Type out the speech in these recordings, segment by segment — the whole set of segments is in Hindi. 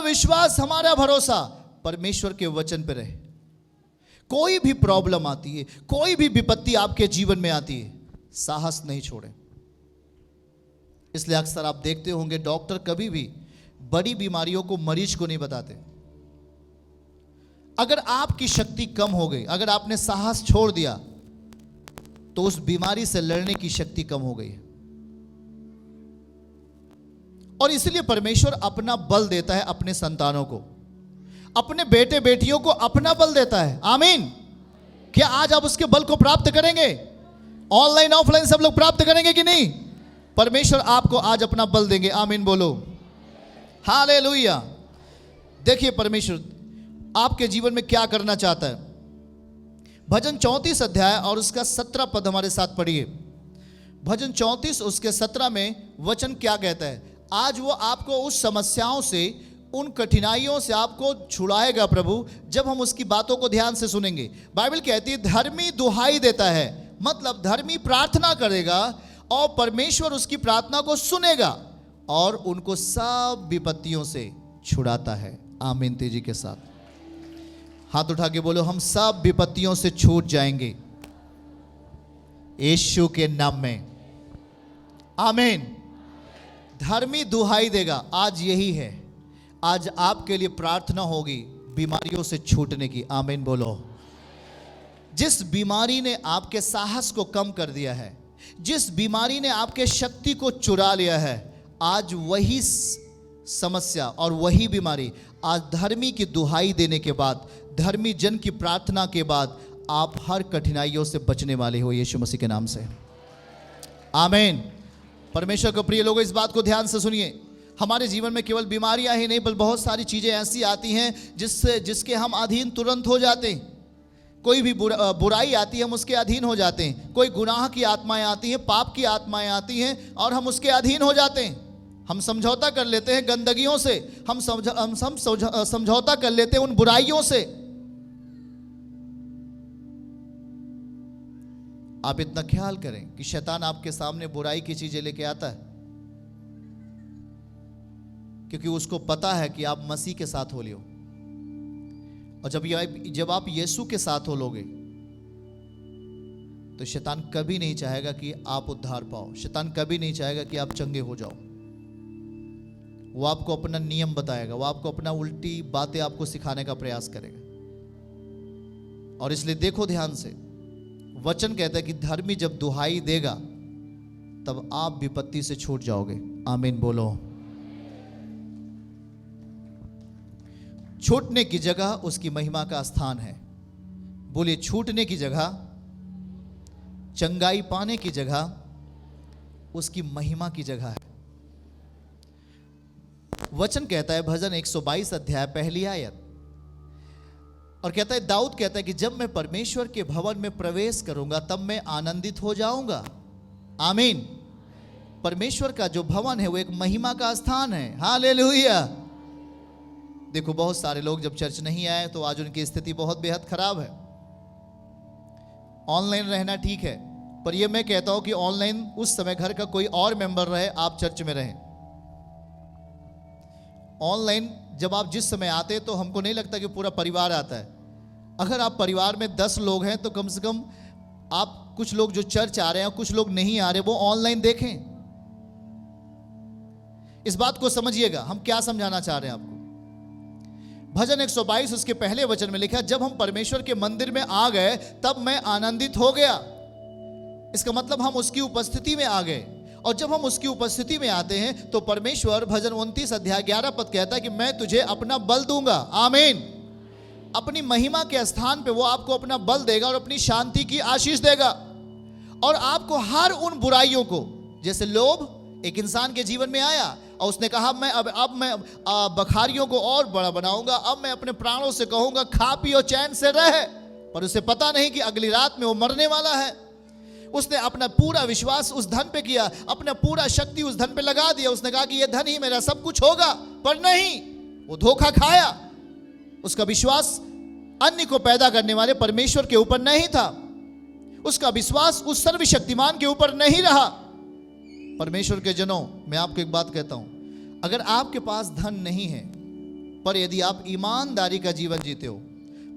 विश्वास, हमारा भरोसा परमेश्वर के वचन पर रहे। कोई भी प्रॉब्लम आती है, कोई भी विपत्ति आपके जीवन में आती है, साहस नहीं छोड़ें। इसलिए अक्सर आप देखते होंगे डॉक्टर कभी भी बड़ी बीमारियों को मरीज को नहीं बताते। अगर आपकी शक्ति कम हो गई, अगर आपने साहस छोड़ दिया, तो उस बीमारी से लड़ने की शक्ति कम हो गई है। और इसलिए परमेश्वर अपना बल देता है अपने संतानों को, अपने बेटे बेटियों को अपना बल देता है। आमीन। क्या आज आप उसके बल को प्राप्त करेंगे? ऑनलाइन ऑफलाइन सब लोग प्राप्त करेंगे कि नहीं? परमेश्वर आपको आज अपना बल देंगे। आमीन बोलो। हालेलुया। देखिए परमेश्वर आपके जीवन में क्या करना चाहता है। भजन 34 अध्याय और उसका 17 पद हमारे साथ पढ़िए। भजन 34 उसके 17 में वचन क्या कहता है? आज वो आपको उस समस्याओं से, उन कठिनाइयों से आपको छुड़ाएगा प्रभु, जब हम उसकी बातों को ध्यान से सुनेंगे। बाइबल कहती है धर्मी दुहाई देता है, मतलब धर्मी प्रार्थना करेगा और परमेश्वर उसकी प्रार्थना को सुनेगा और उनको सब विपत्तियों से छुड़ाता है। आमीन तेजी के साथ हाथ उठा के बोलो, हम सब विपत्तियों से छूट जाएंगे यीशु के नाम में। आमीन। धर्मी दुहाई देगा। आज यही है, आज आपके लिए प्रार्थना होगी बीमारियों से छूटने की। आमीन बोलो। जिस बीमारी ने आपके साहस को कम कर दिया है, जिस बीमारी ने आपके शक्ति को चुरा लिया है, आज वही समस्या और वही बीमारी आज धर्मी की दुहाई देने के बाद, धर्मी जन की प्रार्थना के बाद आप हर कठिनाइयों से बचने वाले हो यीशु मसीह के नाम से। आमीन। परमेश्वर के प्रिय लोगों, इस बात को ध्यान से सुनिए। हमारे जीवन में केवल बीमारियां ही नहीं, बल्कि बहुत सारी चीजें ऐसी आती हैं जिसके हम अधीन तुरंत हो जाते हैं। कोई भी बुराई आती है, हम उसके अधीन हो जाते हैं। कोई गुनाह की आत्माएं आती हैं, पाप की आत्माएं आती हैं और हम उसके अधीन हो जाते हैं। हम समझौता कर लेते हैं गंदगियों से, हम समझौता कर लेते हैं उन बुराइयों से। आप इतना ख्याल करें कि शैतान आपके सामने बुराई की चीजें लेके आता है, क्योंकि उसको पता है कि आप मसीह के साथ हो लियो। और जब आप यीशु के साथ हो लोगे, तो शैतान कभी नहीं चाहेगा कि आप उद्धार पाओ। शैतान कभी नहीं चाहेगा कि आप चंगे हो जाओ। वो आपको अपना नियम बताएगा, वो आपको अपना उल्टी बातें आपको सिखाने का प्रयास करेगा। और इसलिए देखो ध्यान से, वचन कहता है कि धर्मी जब दुहाई देगा तब आप विपत्ति से छूट जाओगे। आमीन बोलो। छूटने की जगह उसकी महिमा का स्थान है। बोलिए, छूटने की जगह, चंगाई पाने की जगह उसकी महिमा की जगह है। वचन कहता है भजन 122 अध्याय पहली आयत, और कहता है, दाऊद कहता है कि जब मैं परमेश्वर के भवन में प्रवेश करूंगा तब मैं आनंदित हो जाऊंगा। आमीन। परमेश्वर का जो भवन है वो एक महिमा का स्थान है। हालेलुया। देखो, बहुत सारे लोग जब चर्च नहीं आए तो आज उनकी स्थिति बहुत बेहद खराब है। ऑनलाइन रहना ठीक है, पर यह मैं कहता हूं कि ऑनलाइन उस समय घर का कोई और मेंबर रहे, आप चर्च में रहें। ऑनलाइन जब आप जिस समय आते तो हमको नहीं लगता कि पूरा परिवार आता है। अगर आप परिवार में 10 लोग हैं तो कम से कम आप कुछ लोग जो चर्च आ रहे हैं, कुछ लोग नहीं आ रहे, वो ऑनलाइन देखें। इस बात को समझिएगा, हम क्या समझाना चाह रहे हैं आपको। भजन 122 उसके पहले वचन में लिखा, जब हम परमेश्वर के मंदिर में आ गए तब मैं आनंदित हो गया। इसका मतलब हम उसकी उपस्थिति में आ गए, और जब हम उसकी उपस्थिति में आते हैं तो परमेश्वर भजन 29 अध्याय 11 पद कहता है कि मैं तुझे अपना बल दूंगा। आमीन। अपनी महिमा के स्थान पे वो आपको अपना बल देगा और अपनी शांति की आशीष देगा, और आपको हर उन बुराइयों को, जैसे लोभ एक इंसान के जीवन में आया और उसने कहा मैं अब मैं बखारियों को और बड़ा बनाऊंगा, अब मैं अपने प्राणों से कहूंगा खा पियो चैन से रह, पर उसे पता नहीं कि अगली रात में वो मरने वाला है। उसने अपना पूरा विश्वास उस धन पे किया, अपना पूरा शक्ति उस धन पे लगा दिया। उसने कहा कि ये धन ही मेरा सब कुछ होगा, पर नहीं, वो धोखा खाया। उसका विश्वास अन्य को पैदा करने वाले परमेश्वर के ऊपर नहीं था, उसका विश्वास उस सर्वशक्तिमान के ऊपर नहीं रहा। परमेश्वर के जनों, मैं आपको एक बात कहता हूं, अगर आपके पास धन नहीं है पर यदि आप ईमानदारी का जीवन जीते हो,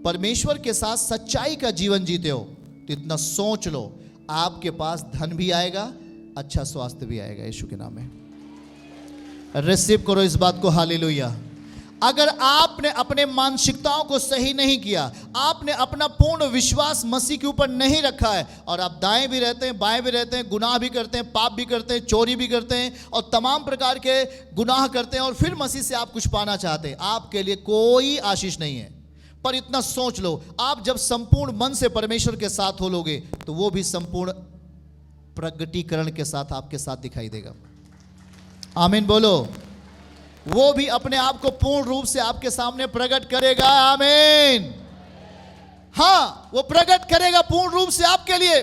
परमेश्वर के साथ सच्चाई का जीवन जीते हो, तो इतना सोच लो, आपके पास धन भी आएगा, अच्छा स्वास्थ्य भी आएगा। यीशु के नाम में रिसीव करो इस बात को। हालेलुया। अगर आपने अपने मानसिकताओं को सही नहीं किया, आपने अपना पूर्ण विश्वास मसीह के ऊपर नहीं रखा है, और आप दाएं भी रहते हैं, बाएं भी रहते हैं, गुनाह भी करते हैं, पाप भी करते हैं, चोरी भी करते हैं, और तमाम प्रकार के गुनाह करते हैं, और फिर मसीह से आप कुछ पाना चाहते हैं, आपके लिए कोई आशीष नहीं है। पर इतना सोच लो, आप जब संपूर्ण मन से परमेश्वर के साथ हो लोगे, तो वो भी संपूर्ण प्रगटीकरण के साथ आपके साथ दिखाई देगा। आमीन बोलो। वो भी अपने आप को पूर्ण रूप से आपके सामने प्रकट करेगा। आमीन। हाँ, वो प्रकट करेगा पूर्ण रूप से आपके लिए।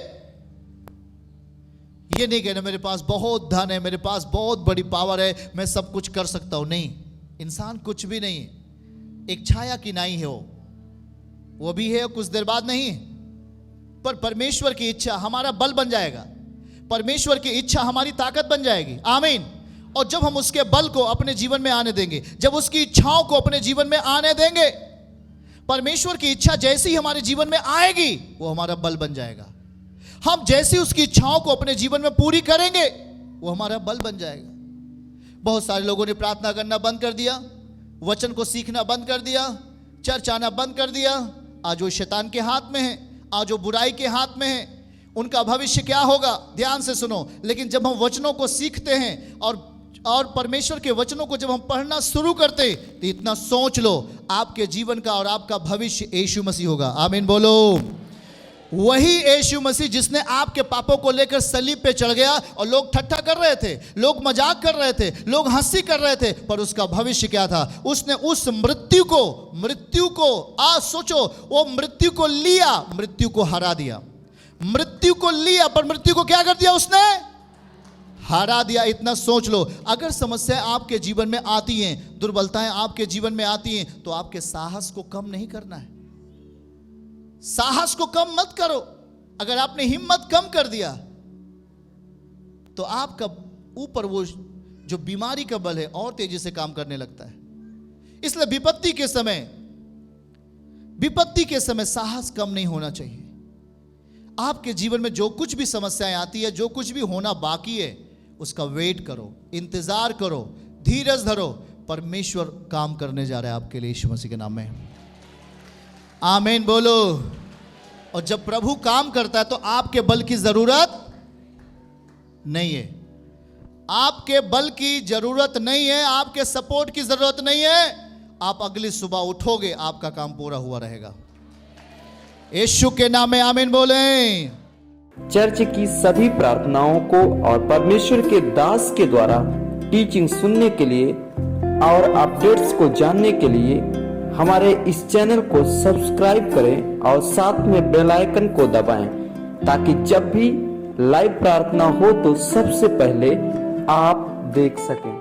ये नहीं कहना मेरे पास बहुत धन है, मेरे पास बहुत बड़ी पावर है, मैं सब कुछ कर सकता हूं। नहीं, इंसान कुछ भी नहीं है, एक छाया की नाई है। वो भी है कुछ देर बाद नहीं, पर परमेश्वर की इच्छा हमारा बल बन जाएगा, परमेश्वर की इच्छा हमारी ताकत बन जाएगी। आमीन। और जब हम उसके बल को अपने जीवन में आने देंगे, जब उसकी इच्छाओं को अपने जीवन में आने देंगे, परमेश्वर की इच्छा जैसी हमारे जीवन में आएगी, वो हमारा बल बन जाएगा। हम जैसी उसकी इच्छाओं को अपने जीवन में पूरी करेंगे, वो हमारा बल बन जाएगा। बहुत सारे लोगों ने प्रार्थना करना बंद कर दिया, वचन को सीखना बंद कर दिया, चर्च आना बंद कर दिया। आज वो शैतान के हाथ में है, आज वो बुराई के हाथ में है। उनका भविष्य क्या होगा? ध्यान से सुनो। लेकिन जब हम वचनों को सीखते हैं और परमेश्वर के वचनों को जब हम पढ़ना शुरू करते, तो इतना सोच लो, आपके जीवन का और आपका भविष्य यीशु मसीह होगा। आमीन बोलो। वही यीशु मसीह जिसने आपके पापों को लेकर सलीब पे चढ़ गया, और लोग ठट्ठा कर रहे थे, लोग मजाक कर रहे थे, लोग हंसी कर रहे थे, पर उसका भविष्य क्या था? उसने उस मृत्यु को आज सोचो, वो मृत्यु को लिया, मृत्यु को हरा दिया, मृत्यु को लिया, पर मृत्यु को क्या कर दिया? उसने हरा दिया। इतना सोच लो। अगर समस्याएं आपके जीवन में आती हैं, दुर्बलताएं आपके जीवन में आती हैं, तो आपके साहस को कम नहीं करना है। साहस को कम मत करो। अगर आपने हिम्मत कम कर दिया, तो आपका ऊपर वो जो बीमारी का बल है और तेजी से काम करने लगता है। इसलिए विपत्ति के समय साहस कम नहीं होना चाहिए। आपके जीवन में जो कुछ भी समस्याएं आती है, जो कुछ भी होना बाकी है, उसका वेट करो, इंतजार करो, धीरज धरो। परमेश्वर काम करने जा रहा है आपके लिए, यीशु मसीह के नाम में। आमीन बोलो। और जब प्रभु काम करता है, तो आपके बल की जरूरत नहीं है, आपके बल की जरूरत नहीं है, आपके सपोर्ट की जरूरत नहीं है। आप अगली सुबह उठोगे, आपका काम पूरा हुआ रहेगा। यीशु के नाम में आमीन बोलें। चर्च की सभी प्रार्थनाओं को और परमेश्वर के दास के द्वारा टीचिंग सुनने के लिए और अपडेट्स को जानने के लिए हमारे इस चैनल को सब्सक्राइब करें और साथ में बेल आइकन को दबाएं, ताकि जब भी लाइव प्रार्थना हो तो सबसे पहले आप देख सकें।